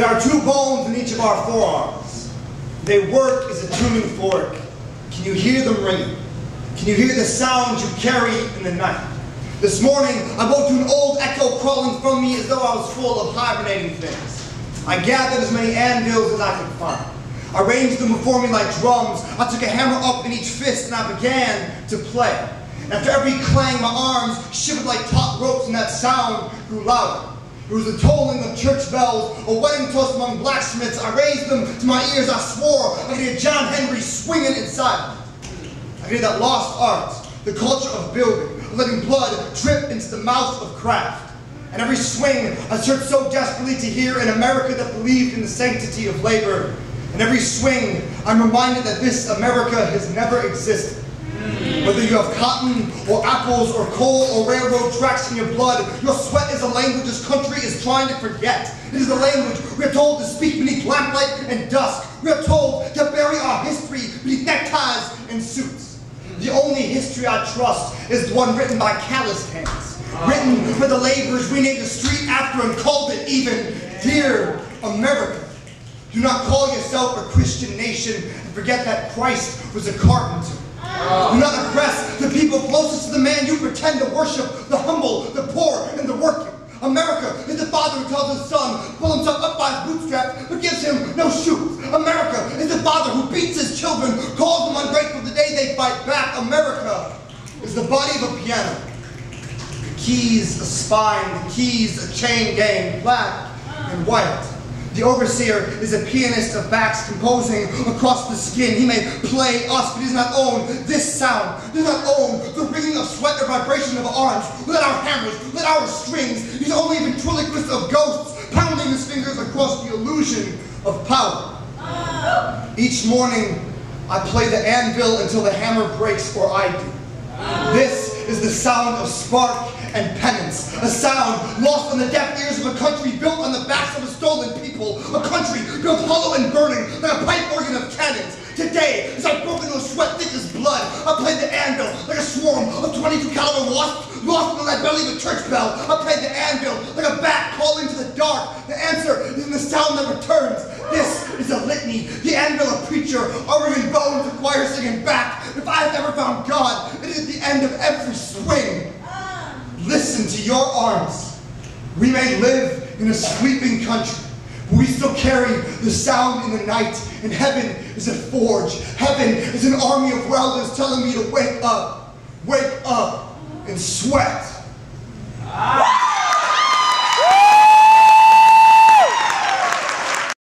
There are two bones in each of our forearms. They work as a tuning fork. Can you hear them ringing? Can you hear the sound you carry in the night? This morning, I woke to an old echo crawling from me as though I was full of hibernating things. I gathered as many anvils as I could find. I arranged them before me like drums. I took a hammer up in each fist and I began to play. And after every clang, my arms shivered like taut ropes and that sound grew louder. It was the tolling of church bells, a wedding toast among blacksmiths. I raised them to my ears. I swore I could hear John Henry swinging inside me. I could hear that lost art, the culture of building, of letting blood drip into the mouth of craft. And every swing I searched so desperately to hear an America that believed in the sanctity of labor. And every swing, I'm reminded that this America has never existed. Whether you have cotton, or apples, or coal, or railroad tracks in your blood, your sweat is a language this country is trying to forget. It is a language we are told to speak beneath lamplight and dusk. We are told to bury our history beneath neckties and suits. The only history I trust is the one written by calloused hands. Written for the laborers we named the street after and called it even Dear America. Do not call yourself a Christian nation and forget that Christ was a carpenter. Do not oppress the people closest to the man you pretend to worship, the humble, the poor, and the working. America is the father who tells his son, pull himself up by his bootstraps, but gives him no shoes. America is the father who beats his children, calls them ungrateful the day they fight back. America is the body of a piano. The keys a spine, the keys a chain gang, black and white. The overseer is a pianist of backs composing across the skin. He may play us, but he does not own this sound. He does not own the ringing of sweat or vibration of arms. Let our hammers, let our strings. He's only a ventriloquist of ghosts, pounding his fingers across the illusion of power. Each morning, I play the anvil until the hammer breaks or I do. This is the sound of spark and penance, a sound lost on the deaf ears of a country built on the backs of a stolen people, a country built hollow and burning like a pipe organ of cannons. Today, as I broke into a sweat thick as blood, I played the anvil like a swarm of 22 caliber wasps lost in the belly of a church bell. I played the anvil like a bat calling to the dark. The answer is in the sound that returns. This is a litany, the anvil a preacher, armor and bones, the choir singing back. If I have ever found God, it is at the end of every swing. Listen to your arms. We may live in a sleeping country, but we still carry the sound in the night. And heaven is a forge. Heaven is an army of welders telling me to wake up and sweat.